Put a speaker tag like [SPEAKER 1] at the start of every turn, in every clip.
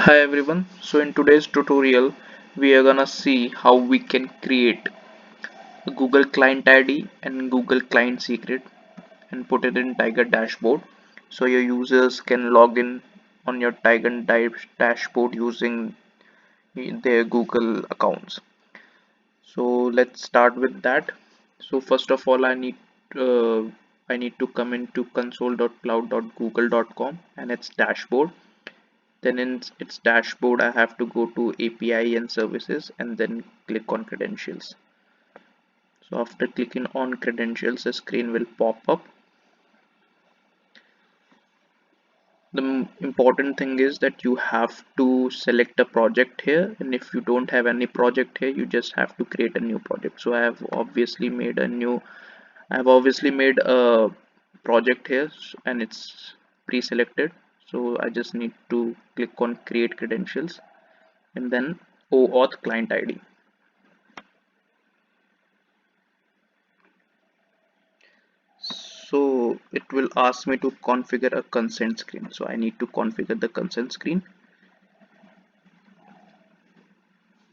[SPEAKER 1] Hi everyone, so in today's tutorial we are gonna see how we can create a Google Client ID and Google Client Secret and put it in Tiger dashboard so your users can log in on your Tiger dashboard using their Google accounts. So let's start with that. So first of all uh, I need to come into console.cloud.google.com and its dashboard. Then in its dashboard, I have to go to API and services and then click on credentials. So after clicking on credentials, a screen will pop up. The important thing is that you have to select a project here, and if you don't have any project here, you just have to create a new project. So I have obviously made a project here and it's pre-selected. So I just need to click on create credentials and then OAuth client ID. So it will ask me to configure a consent screen. So I need to configure the consent screen.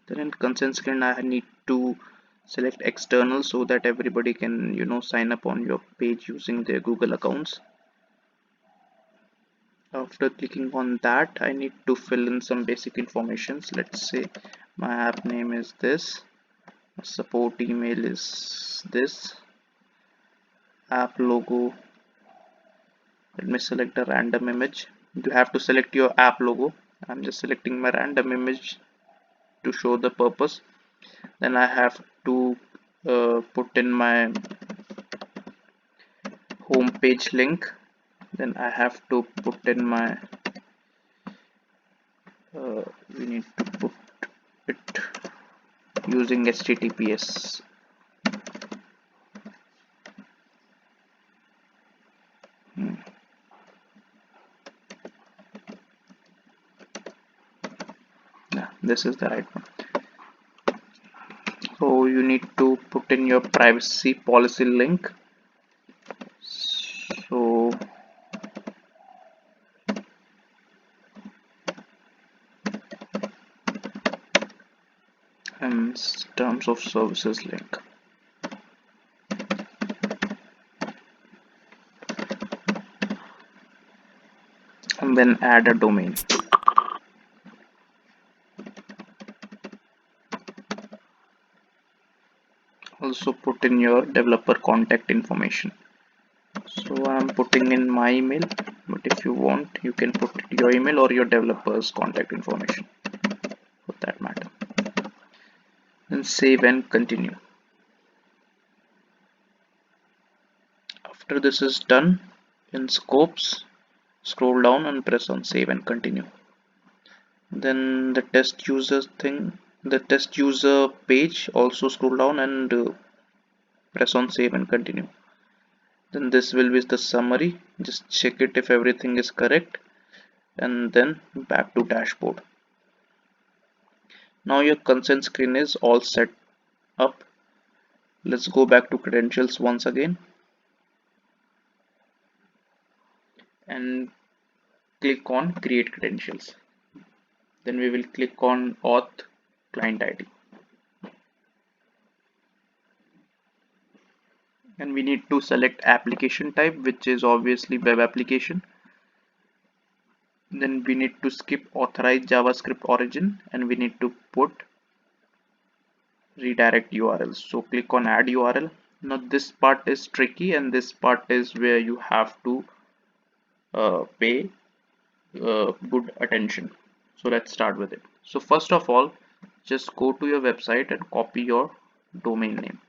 [SPEAKER 1] Then in consent screen, I need to select external so that everybody can, sign up on your page using their Google accounts. After clicking on that, I need to fill in some basic informations. Let's say my app name is this, support email is this, app logo. Let me select a random image. You have to select your app logo. I'm just selecting my random image to show the purpose. Then I have to put in my home page link. Then I have to put in my we need to put it using HTTPS. Hmm. Yeah, this is the right one. So you need to put in your privacy policy link. So and terms of services link. And then add a domain. Also put in your developer contact information. So I'm putting in my email, but if you want, you can put your email or your developer's contact information for that matter. Then save and continue. After this is done, in scopes, scroll down and press on save and continue. Then the test user page, also scroll down and press on save and continue. Then this will be the summary. Just check it if everything is correct and then back to dashboard. Now your consent screen is all set up. Let's go back to credentials once again and click on create credentials. Then we will click on auth client ID and we need to select application type, which is obviously web application. Then we need to skip authorize JavaScript origin and we need to put redirect URL. So click on add URL. Now this part is tricky and this part is where you have to pay good attention. So let's start with it. So first of all, just go to your website and copy your domain name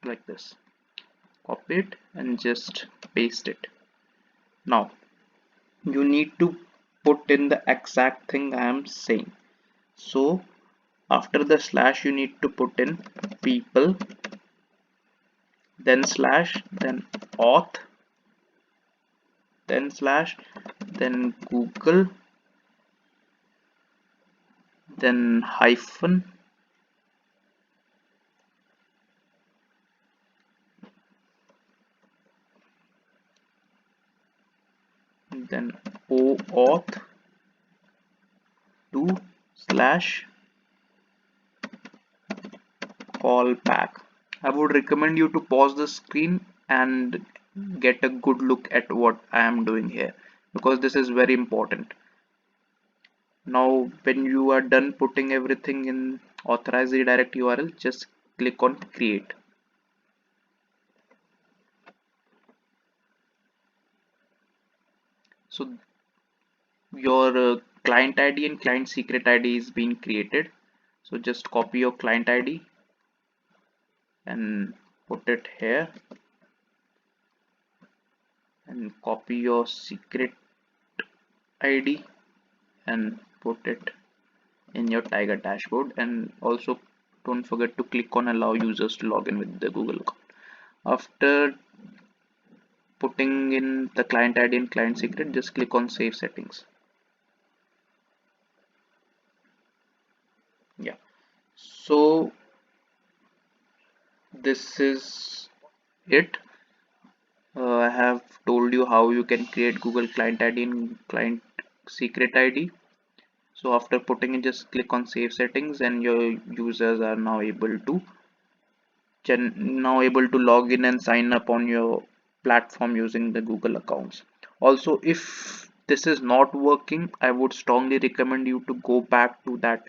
[SPEAKER 1] like this. Copy it and just paste it. Now you need to put in the exact thing I am saying. So after the slash you need to put in people, then slash, then auth, then slash, then Google, then hyphen, then OAuth 2 slash callback. I would recommend you to pause the screen and get a good look at what I am doing here, because this is very important. Now, when you are done putting everything in authorize redirect URL, just click on create. So your client ID and client secret ID is being created. So just copy your client ID and put it here, and copy your secret ID and put it in your Tiger dashboard, and also don't forget to click on allow users to log in with the Google account. After putting in the client ID and client secret, just click on save settings. Yeah, so this is it. I have told you how you can create Google client ID and client secret ID. So after putting it, just click on save settings, and your users are now able to log in and sign up on your platform using the Google accounts. Also, if this is not working, I would strongly recommend you to go back to that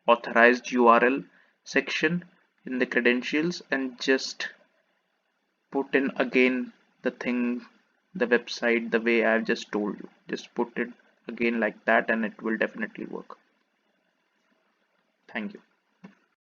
[SPEAKER 1] authorized URL section in the credentials and just put in again the thing, the website, the way I've just told you. Just put it again like that and it will definitely work. Thank you.